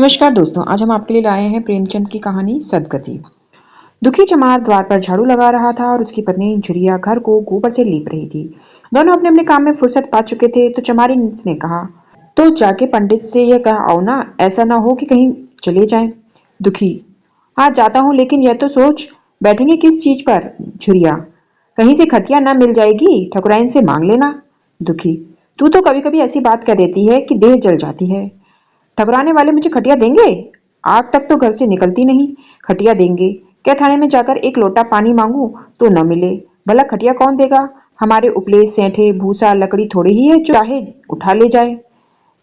नमस्कार दोस्तों, आज हम आपके लिए लाए हैं प्रेमचंद की कहानी सदगति। दुखी चमार द्वार पर झाड़ू लगा रहा था और उसकी पत्नी झुरिया घर को गोबर से लीप रही थी। दोनों अपने अपने काम में फुर्सत पा चुके थे तो चमारी ने कहा, तो जाके पंडित से यह कह आओ ना, ऐसा ना हो कि कहीं चले जाएं। दुखी, हाँ जाता हूँ, लेकिन यह तो सोच बैठेंगे किस चीज पर। झुरिया, कहीं से खटिया ना मिल जाएगी, ठकुराइन से मांग लेना। दुखी, तू तो कभी कभी ऐसी बात कह देती है कि देह जल जाती है। ठकुराने वाले मुझे खटिया देंगे? आग तक तो घर से निकलती नहीं, खटिया देंगे? क्या थाने में जाकर एक लोटा पानी मांगू तो न मिले? भला खटिया कौन देगा? हमारे उपले सेंठे भूसा लकड़ी थोड़ी ही है जो चाहे उठा ले जाए।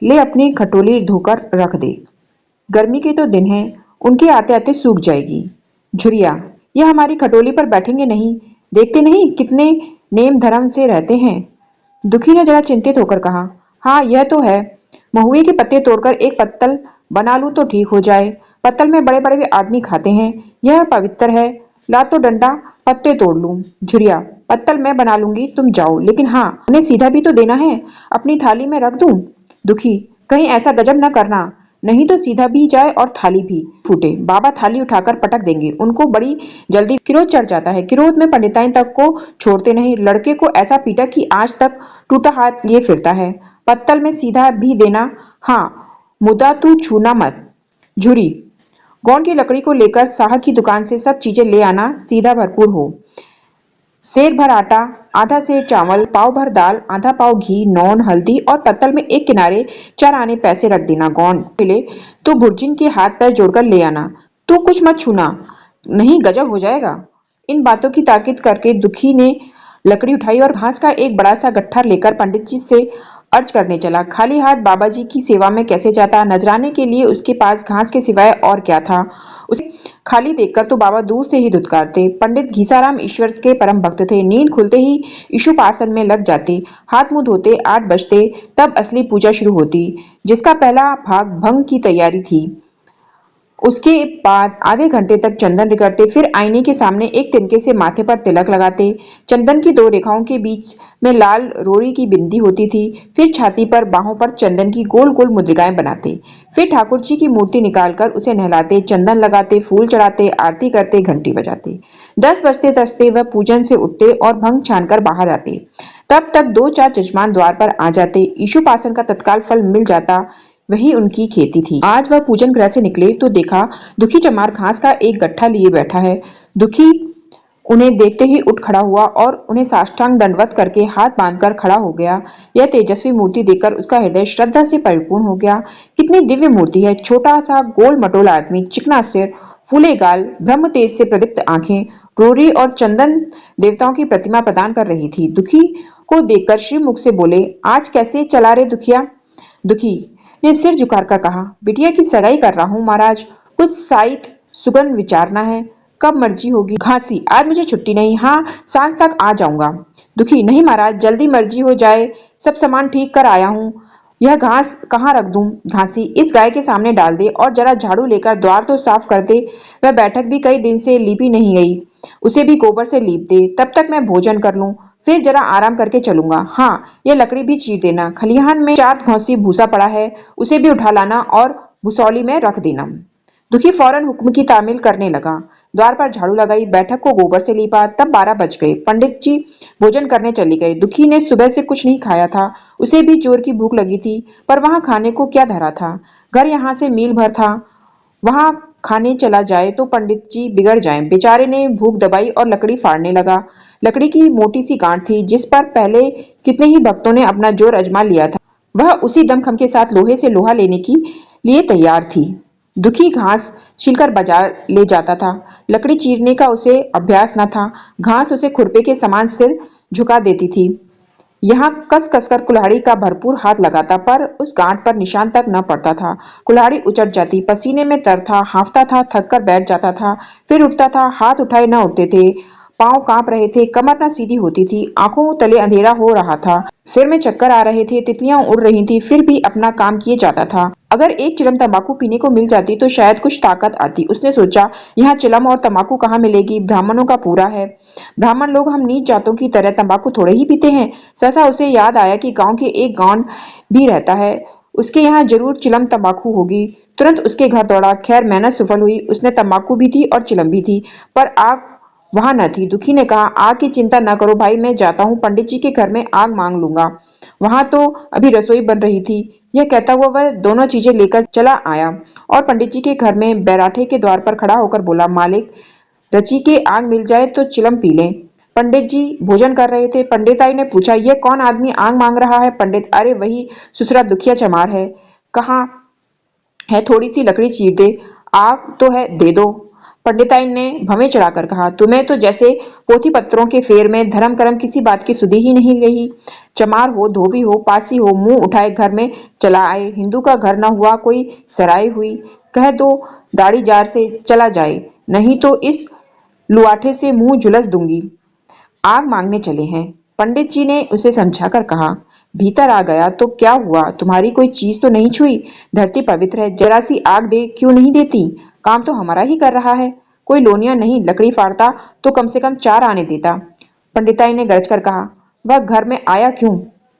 ले अपनी खटोली धोकर रख दे, गर्मी के तो दिन हैं, उनके आते आते सूख जाएगी। झुरिया, यह हमारी खटोली पर बैठेंगे नहीं, देखते नहीं कितने नेम धर्म से रहते हैं। दुखी ने जरा चिंतित होकर कहा, हाँ यह तो है, महुए के पत्ते तोड़कर एक पत्तल बना लूं तो ठीक हो जाए। पत्तल में बड़े बड़े आदमी खाते हैं, यह पवित्र है। ला तो डंडा, पत्ते तोड़ लूं। झुरिया, पत्तल मैं बना लूंगी, तुम जाओ, लेकिन हाँ उन्हें सीधा भी तो देना है, अपनी थाली में रख दूं। दुखी, कहीं ऐसा गजब न करना, नहीं तो सीधा भी जाए और थाली भी फूटे। बाबा थाली उठाकर पटक देंगे, उनको बड़ी जल्दी क्रोध चढ़ जाता है। क्रोध में पंडिताइन तक को छोड़ते नहीं, लड़के को ऐसा पीटा कि आज तक टूटा हाथ लिए फिरता है। पत्तल में सीधा भी देना, हाँ मुदा तू छूना मत। झुरी, गौन की लकड़ी को लेकर साह की दुकान से सब चीजें ले आना, सीधा भरपूर हो। सेर भर आटा, आधा सेर चावल, पाव भर दाल, आधा पाव घी, नौन, हल्दी और पत्तल में एक किनारे 4 आने पैसे रख देना। गौन मिले तो भुर्जिन के हाथ पैर जोड़कर ले आना। तू कुछ मत छूना, नहीं गजब हो जाएगा। इन बातों की ताकीद करके दुखी ने लकड़ी उठाई और घास का एक बड़ा सा गट्ठर लेकर पंडित जी से अर्ज करने चला। खाली हाथ बाबा जी की सेवा में कैसे जाता? नजराने के लिए उसके पास घास के सिवाय और क्या था? उसे खाली देखकर तो बाबा दूर से ही धुतकारते। पंडित घीसाराम ईश्वर के परम भक्त थे। नींद खुलते ही ईशुपासन में लग जाते। हाथ मुंह धोते 8 बजते, तब असली पूजा शुरू होती, जिसका पहला भाग भंग की तैयारी थी। उसके बाद आधे घंटे तक चंदन रगड़ते, फिर आईने के सामने एक तिनके से माथे पर तिलक लगाते। चंदन की 2 रेखाओं के बीच में लाल रोरी की बिंदी होती थी। फिर छाती पर बाहों पर चंदन की गोल गोल मुद्रिकाएं बनाते। फिर ठाकुर जी की मूर्ति निकालकर उसे नहलाते, चंदन लगाते, फूल चढ़ाते, आरती करते, घंटी बजाते। 10 बजते बजते वह पूजन से उठते और भंग छानकर बाहर आते। तब तक 2-4 जजमान द्वार पर आ जाते। ईशुपासन का तत्काल फल मिल जाता, वही उनकी खेती थी। आज वह पूजन गृह से निकले तो देखा दुखी चमार घास का एक गट्ठा लिए बैठा है। दुखी उन्हें देखते ही उठ खड़ा हुआ और उन्हें साष्टांग दंडवत करके हाथ बांधकर खड़ा हो गया। यह तेजस्वी मूर्ति देखकर उसका हृदय श्रद्धा से परिपूर्ण हो गया। कितनी दिव्य मूर्ति है! छोटा सा गोल मटोला आदमी, चिकना सिर, फूले गाल, ब्रह्म तेज से प्रदीप्त आंखें, रोरी और चंदन देवताओं की प्रतिमा प्रदान कर रही थी। दुखी को देखकर श्रीमुख से बोले, आज कैसे चला रे दुखिया? दुखी ने सिर झुकाकर कहा, बिटिया की सगाई कर रहा हूं महाराज, कुछ साइत सुगंध विचारना है, कब मर्जी होगी? घासी, आज मुझे छुट्टी नहीं, हाँ सांझ तक आ जाऊंगा। दुखी, नहीं महाराज, जल्दी मर्जी हो जाए, सब सामान ठीक कर आया हूं। यह घास कहाँ रख दूं? घासी, इस गाय के सामने डाल दे और जरा झाड़ू लेकर द्वार तो साफ कर दे। वह बैठक भी कई दिन से लीपी नहीं गई, उसे भी गोबर से लीप दे। तब तक मैं भोजन कर लूं, फिर जरा आराम करके चलूंगा। हाँ, यह लकड़ी भी चीर देना। खलिहान में 4 घौंसी भूसा पड़ा है, उसे भी उठा लाना और भुसौली में रख देना। दुखी फौरन हुक्म की तामील करने लगा। द्वार पर झाड़ू लगाई, बैठक को गोबर से लीपा। तब 12 बज गए। पंडित जी भोजन करने चले गए। दुखी ने सुबह से कुछ नहीं खाया था, उसे भी जोर की भूख लगी थी, पर वहां खाने को क्या धरा था? घर यहाँ से मील भर था, वहां खाने चला जाए तो पंडित जी बिगड़ जाएं। बेचारे ने भूख दबाई और लकड़ी फाड़ने लगा। लकड़ी की मोटी सी गांठ थी, जिस पर पहले कितने ही भक्तों ने अपना जोर आजमा लिया था। वह उसी दमखम के साथ लोहे से लोहा लेने की लिए तैयार थी। दुखी घास छीलकर बाजार ले जाता था। लकड़ी चीरने का उसे अभ्यास न था। घास उसे खुरपे के समान सिर झुका देती थी। यहाँ कस कसकर कुल्हाड़ी का भरपूर हाथ लगाता, पर उस गांठ पर निशान तक न पड़ता था। कुल्हाड़ी उचट जाती, पसीने में तर था, हांफता था, थक कर बैठ जाता था, फिर उठता था। हाथ उठाए न उठते थे, पांव कांप रहे थे, कमर न सीधी होती थी, आंखों तले अंधेरा हो रहा था, सिर में चक्कर आ रहे थे, तितलियां उड़ रही थी, फिर भी अपना काम किए जाता था। अगर एक चिलम तंबाकू पीने को मिल जाती तो शायद कुछ ताकत आती। उसने सोचा, यहाँ चिलम और तंबाकू कहाँ मिलेगी? ब्राह्मणों का पूरा है। ब्राह्मण लोग हम नीच जातों की तरह तंबाकू थोड़े ही पीते हैं। सहसा उसे याद आया कि गांव के एक गांव भी रहता है, उसके यहाँ जरूर चिलम तंबाकू होगी। तुरंत उसके घर दौड़ा। खैर मेहनत सफल हुई। उसने तंबाकू भी थी और चिलम भी थी, पर आग वहां न थी। दुखी ने कहा, आग की चिंता न करो भाई, मैं जाता हूँ पंडित जी के घर में आग मांग लूंगा। वहां तो अभी रसोई बन रही थी। यह कहता हुआ वह दोनों चीजें लेकर चला आया और पंडित जी के घर में बैराठे के द्वार पर खड़ा होकर बोला, मालिक, रची के आग मिल जाए तो चिलम पी लें। पंडित जी भोजन कर रहे थे। पंडिताई ने पूछा, यह कौन आदमी आग मांग रहा है? पंडित, अरे वही सुसरा दुखिया चमार है। कहाँ है, थोड़ी सी लकड़ी चीर दे। आग तो है, दे दो। पंडिताइन ने भवें चढ़ाकर कहा, तुम्हें तो जैसे पोथी पत्रों के फेर में धर्म कर्म किसी बात की सुधि ही नहीं रही। चमार हो, धोबी हो, पासी हो, मुंह उठाए घर में चला आए। हिंदू का घर न हुआ कोई सराय हुई, कह दो दाढ़ी जार से चला जाए, नहीं तो इस लुआठे से मुंह झुलस दूंगी। आग मांगने चले हैं। पंडित जी ने उसे समझाकर कहा, भीतर आ गया तो क्या हुआ, तुम्हारी कोई चीज तो नहीं छुई। धरती पवित्र है, जरा सी आग दे क्यों नहीं देती? काम तो हमारा ही कर रहा है। कोई लोनिया नहीं लकड़ी फाड़ता तो कम से कम 4 आने देता। पंडिताई ने गरज कर कहा, वह घर में आया क्यों?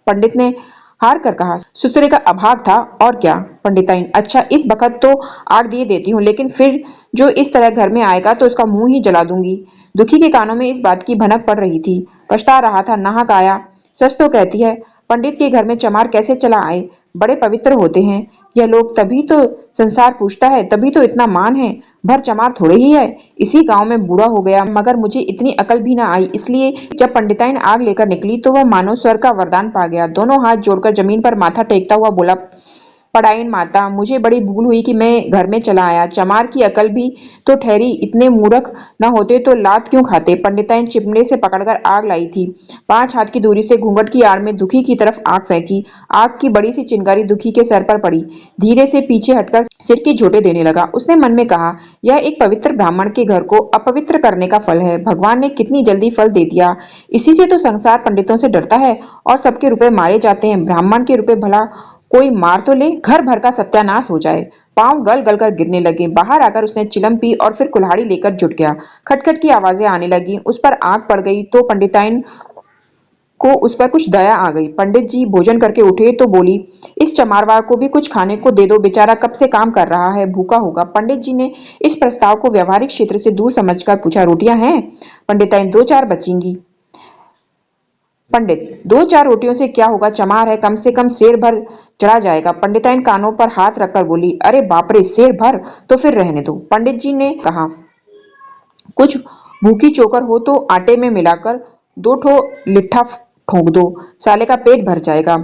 पंडित ने हार कर कहा, ससुरे का अभाग था और क्या। पंडिताइन, अच्छा इस बखत तो आग दिए देती हूँ, लेकिन फिर जो इस तरह घर में आएगा तो उसका मुंह ही जला दूंगी। दुखी के कानों में इस बात की भनक पड़ रही थी। पछता रहा था, नाहक आया। सच तो कहती है, पंडित के घर में चमार कैसे चला आए? बड़े पवित्र होते हैं यह लोग, तभी तो संसार पूछता है, तभी तो इतना मान है। भर चमार थोड़े ही है। इसी गांव में बूढ़ा हो गया, मगर मुझे इतनी अकल भी ना आई। इसलिए जब पंडिताइन आग लेकर निकली तो वह मानो स्वर्ग का वरदान पा गया। दोनों हाथ जोड़कर जमीन पर माथा टेकता हुआ बोला, पड़ाइन माता, मुझे बड़ी भूल हुई कि मैं घर में चला आया। चमार की अकल भी तो ठहरी, इतने मूर्ख न होते तो लात क्यों खाते। पंडिताइन चिमने से पकड़कर आग लाई थी। 5 हाथ की दूरी से घूंघट की आड़ में दुखी की तरफ आग फेंकी। आग की बड़ी सी चिंगारी दुखी के सर पर पड़ी। धीरे से पीछे हटकर सिर की झोटे देने लगा। उसने मन में कहा, यह एक पवित्र ब्राह्मण के घर को अपवित्र करने का फल है। भगवान ने कितनी जल्दी फल दे दिया। इसी से तो संसार पंडितों से डरता है और सबके रुपए मारे जाते हैं। ब्राह्मण के रुपए भला कोई मार तो ले, घर भर का सत्यानाश हो जाए। पांव गल गल कर गिरने लगे। बाहर आकर उसने चिलम पी और फिर कुल्हाड़ी लेकर जुट गया। खटखट की आवाजें आने लगी। उस पर आग पड़ गई तो पंडिताइन को उस पर कुछ दया आ गई। पंडित जी भोजन करके उठे तो बोली, इस चमारवार को भी कुछ खाने को दे दो, बेचारा कब से काम कर रहा है, भूखा होगा। पंडित जी ने इस प्रस्ताव को व्यवहारिक क्षेत्र से दूर समझकर पूछा, रोटियां हैं? पंडिताइन, 2-4 बचेंगी। पंडित, 2-4 रोटियों से क्या होगा, चमार है, कम से कम सेर भर चढ़ा जाएगा। पंडिताइन कानों पर हाथ रखकर बोली, अरे बाप रे, सेर भर तो फिर रहने दो। पंडित जी ने कहा, कुछ भूखी चोकर हो तो आटे में मिलाकर 2 ठो लिट्ठा ठोक दो, साले का पेट भर जाएगा।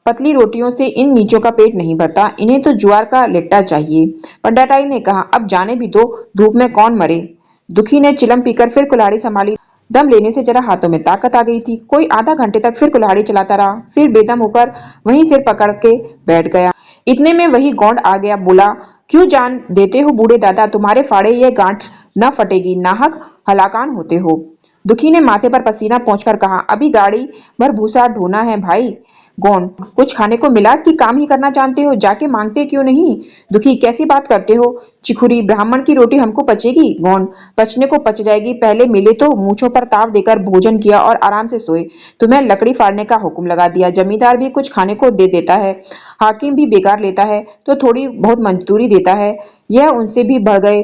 पतली रोटियों से इन नीचों का पेट नहीं भरता, इन्हें तो ज्वार का लिट्टा चाहिए। पंडिताई ने कहा, अब जाने भी दो, धूप में कौन मरे। दुखी ने चिलम पीकर फिर कुल्हाड़ी संभाली। दम लेने से जरा हाथों में ताकत आ गई थी। कोई आधा घंटे तक फिर कुल्हाड़ी चलाता रहा, फिर बेदम होकर वहीं सिर पकड़ के बैठ गया। इतने में वही गौंड आ गया। बोला, क्यों जान देते हो बूढ़े दादा, तुम्हारे फाड़े ये गांठ न फटेगी, नाहक हलाकान होते हो। दुखी ने माथे पर पसीना पोंछकर कहा, अभी गाड़ी भर भूसा ढोना है भाई। गौंड, कुछ खाने को मिला कि काम ही करना जानते हो, जाके मांगते क्यों नहीं? दुखी, कैसी बात करते हो चिखुरी, ब्राह्मण की रोटी हमको पचेगी? गौंड, पचने को पच जाएगी, पहले मिले तो मूंछों पर ताव देकर भोजन किया और आराम से सोए। तुम्हें लकड़ी फाड़ने का हुक्म लगा दिया। जमींदार भी कुछ खाने को दे देता है, हाकिम भी बेकार लेता है तो थोड़ी बहुत मजदूरी देता है, यह उनसे भी बढ़ गए,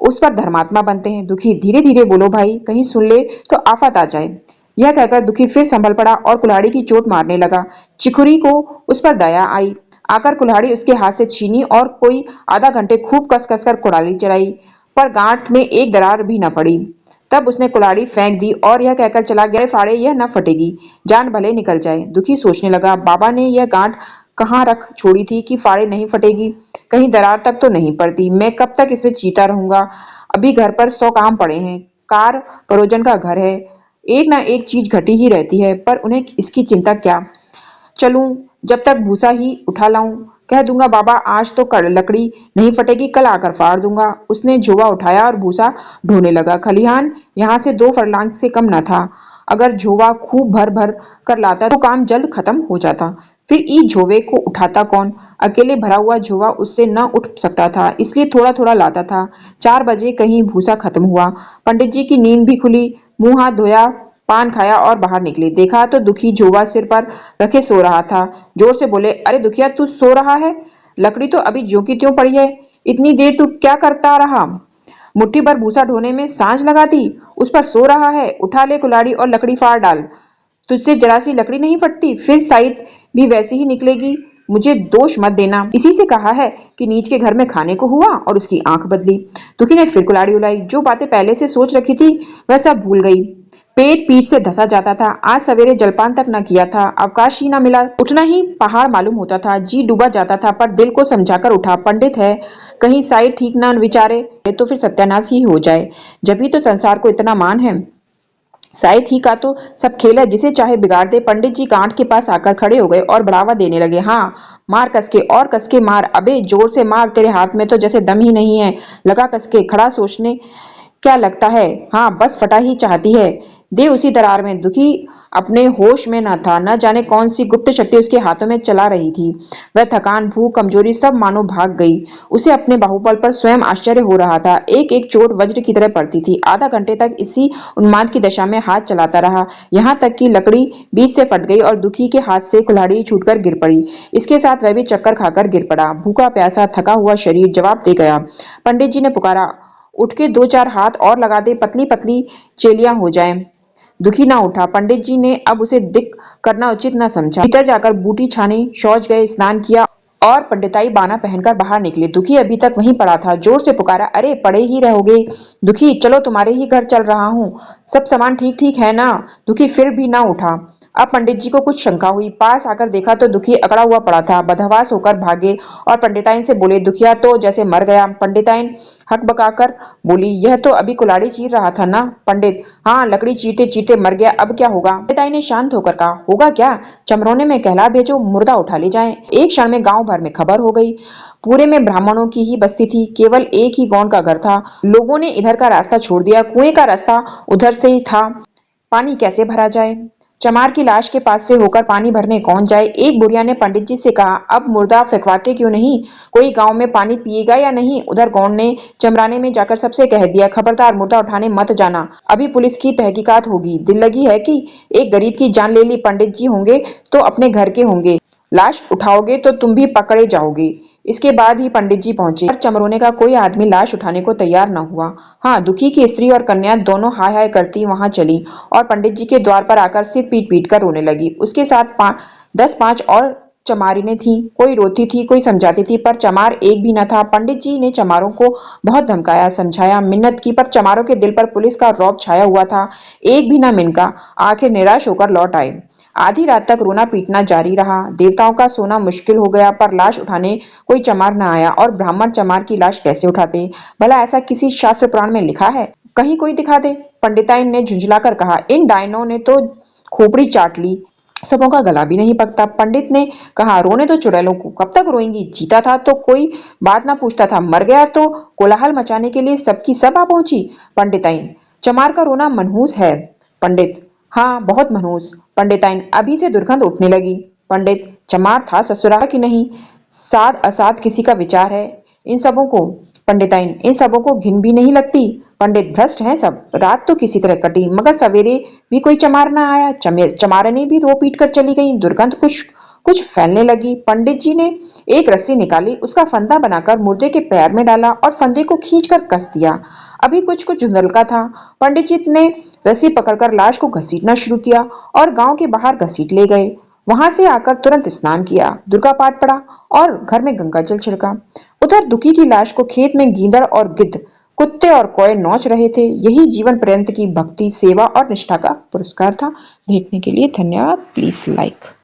उस पर धर्मात्मा बनते हैं। दुखी, धीरे धीरे बोलो भाई, कहीं सुन ले तो आफत आ जाए। यह कहकर दुखी फिर संभल पड़ा और कुल्हाड़ी की चोट मारने लगा। चिखुरी को उस पर दया आई, आकर कुल्हाड़ी उसके हाथ से छीनी और कोई आधा घंटे खूब कस कस कर कुल्हाड़ी चलाई, पर गांठ में एक दरार भी न पड़ी। तब उसने कुल्हाड़ी फेंक दी और यह कहकर चला गया, फाड़े यह न फटेगी, जान भले निकल जाए। दुखी सोचने लगा, बाबा ने यह गांठ कहाँ रख छोड़ी थी कि फाड़े नहीं फटेगी? कहीं दरार तक तो नहीं पड़ती। मैं कब तक इसमें चीता रहूंगा? अभी घर पर 100 काम पड़े हैं। कार परोजन का घर है, एक ना एक चीज घटी ही रहती है, पर उन्हें इसकी चिंता क्या। चलूं, जब तक भूसा ही उठा लाऊं। कह दूंगा, बाबा आज तो लकड़ी नहीं फटेगी, कल आकर फाड़ दूंगा। उसने झोवा उठाया और भूसा ढोने लगा। खलिहान यहाँ से 2 फरलांग से कम न था। अगर झोवा खूब भर भर कर लाता तो काम जल्द खत्म हो जाता। फिर ई झोवे को उठाता कौन? अकेले भरा हुआ झोवा उससे न उठ सकता था, इसलिए थोड़ा थोड़ा लाता था। 4 बजे कहीं भूसा खत्म हुआ। पंडित जी की नींद भी खुली। मुंह हाथ धोया, पान खाया और बाहर निकले। देखा तो दुखी झोवा सिर पर रखे सो रहा था। जोर से बोले, अरे दुखिया, तू सो रहा है? लकड़ी तो अभी ज्यों की त्यों पड़ी है। इतनी देर तू क्या करता रहा? मुट्ठी भर भूसा ढोने में सांझ लगा दी। उस पर सो रहा है। उठा ले कुल्हाड़ी और लकड़ी फाड़ डाल। तुझसे जरा सी लकड़ी नहीं फटती, फिर साइत भी वैसी ही निकलेगी। मुझे दोष मत देना। इसी से कहा है कि नीच के घर में खाने को हुआ और उसकी आंख बदली। दुखी ने फिर कुल्हाड़ी उलाई। जो बातें पहले से सोच रखी थी वह सब भूल गई। पेट पीठ से धसा जाता था। आज सवेरे जलपान तक न किया था। अवकाश ही न मिला। उठना ही पहाड़ मालूम होता था। जी डूबा जाता था, पर दिल को समझाकर उठा। पंडित है, कहीं साइड ठीक न विचारे तो फिर सत्यानाश ही हो जाए। जब ही तो संसार को इतना मान है। शायद ही का तो सब खेल है, जिसे चाहे बिगाड़ दे। पंडित जी गांठ के पास आकर खड़े हो गए और बढ़ावा देने लगे। हाँ, मार कसके और कसके मार। अबे जोर से मार, तेरे हाथ में तो जैसे दम ही नहीं है। लगा कसके। खड़ा सोचने क्या लगता है? हाँ, बस फटा ही चाहती है। दे उसी दरार में। दुखी अपने होश में न था। न जाने कौन सी गुप्त शक्ति उसके हाथों में चला रही थी। वह थकान, भूख, कमजोरी सब मानो भाग गई। उसे अपने बाहुबल पर स्वयं आश्चर्य हो रहा था। एक एक चोट वज्र की तरह पड़ती थी। आधा घंटे तक इसी उन्माद की दशा में हाथ चलाता रहा, यहाँ तक कि लकड़ी बीच से फट गई और दुखी के हाथ से कुल्हाड़ी छूटकर गिर पड़ी। इसके साथ वह भी चक्कर खाकर गिर पड़ा। भूखा प्यासा थका हुआ शरीर जवाब दे गया। पंडित जी ने पुकारा, उठ के दो चार हाथ और लगा दे, पतली पतली चेलियां हो जाएं। दुखी ना उठा। पंडित जी ने अब उसे दिक करना उचित न समझा। भीतर जाकर बूटी छानी, शौच गए, स्नान किया और पंडिताई बाना पहनकर बाहर निकले। दुखी अभी तक वहीं पड़ा था। जोर से पुकारा, अरे पड़े ही रहोगे? दुखी, चलो तुम्हारे ही घर चल रहा हूँ। सब सामान ठीक ठीक है ना? दुखी फिर भी ना उठा। अब पंडित जी को कुछ शंका हुई। पास आकर देखा तो दुखी अकड़ा हुआ पड़ा था। बदहवास होकर भागे और पंडिताइन से बोले, दुखिया तो जैसे मर गया। पंडिताइन हकबकाकर बोली, यह तो अभी कुल्हाड़ी चीर रहा था ना? पंडित, हाँ, लकड़ी चीरते चीरते मर गया। अब क्या होगा? पंडिताइन ने शांत होकर कहा, होगा क्या? चमरोने में कहला भेजो, मुर्दा उठा ले जाए। एक क्षण में गांव भर में खबर हो गई। पूरे में ब्राह्मणों की ही बस्ती थी। केवल एक ही गौंड का घर था। लोगों ने इधर का रास्ता छोड़ दिया। कुएं का रास्ता उधर से ही था। पानी कैसे भरा जाए? चमार की लाश के पास से होकर पानी भरने कौन जाए? एक बुढ़िया ने पंडित जी से कहा, अब मुर्दा फेंकवाते क्यों नहीं? कोई गांव में पानी पिएगा या नहीं? उधर गौंड ने चमराने में जाकर सबसे कह दिया, खबरदार मुर्दा उठाने मत जाना, अभी पुलिस की तहकीकात होगी। दिल लगी है कि एक गरीब की जान ले ली। पंडित जी होंगे तो अपने घर के होंगे। लाश उठाओगे तो तुम भी पकड़े जाओगे। इसके बाद ही पंडित जी पहुंचे, पर चमरोने का कोई आदमी लाश उठाने को तैयार न हुआ। हाँ, दुखी की स्त्री और कन्या दोनों हाय हाय करती वहां चली और पंडित जी के द्वार पर आकर सिर पीट पीट कर रोने लगी। उसके साथ 10-5 और चमारिने थी। कोई रोती थी, कोई समझाती थी, पर चमार एक भी न था। पंडित जी ने चमारों को बहुत धमकाया, समझाया, मिन्नत की, पर चमारों के दिल पर पुलिस का रौब छाया हुआ था। एक भी न मिनका। आखिर निराश होकर लौट आए। आधी रात तक रोना पीटना जारी रहा। देवताओं का सोना मुश्किल हो गया, पर लाश उठाने कोई चमार न आया। और ब्राह्मण चमार की लाश कैसे उठाते? भला ऐसा किसी शास्त्र पुराण में लिखा है? कहीं कोई दिखा दे। पंडिताइन ने झुंझलाकर कहा, इन डायनों ने तो खोपड़ी चाट ली। सबों का गला भी नहीं पकता। पंडित ने कहा, रोने तो चुड़ैलों को, कब तक रोएंगी? जीता था तो कोई बात ना पूछता था, मर गया तो कोलाहल मचाने के लिए सबकी सब आ पहुंची। पंडिताइन, चमार का रोना मनहूस है। पंडित, हाँ, बहुत मनहूस। पंडिताइन, अभी से दुर्गंध उठने लगी। पंडित, चमार था ससुरा कि नहीं? साध असाध किसी का विचार है इन सबों को? पंडिताइन, इन सबों को घिन भी नहीं लगती। पंडित, भ्रष्ट हैं सब। रात तो किसी तरह कटी, मगर सवेरे भी कोई चमार ना आया। चमारने भी रो पीट कर चली गई। दुर्गंध कुछ कुछ फैलने लगी। पंडित जी ने एक रस्सी निकाली, उसका फंदा बनाकर मुर्दे के पैर में डाला और फंदे को खींचकर कस दिया। अभी कुछ कुछ धुंधलका था। पंडित जी ने रस्सी पकड़कर लाश को घसीटना शुरू किया और गांव के बाहर घसीट ले गए। वहां से आकर तुरंत स्नान किया, दुर्गा पाठ पढ़ा और घर में गंगा जल छिड़का। उधर दुखी की लाश को खेत में गीदड़ और गिद्ध, कुत्ते और कौए नोच रहे थे। यही जीवन पर्यंत की भक्ति, सेवा और निष्ठा का पुरस्कार था। देखने के लिए धन्यवाद। Please like.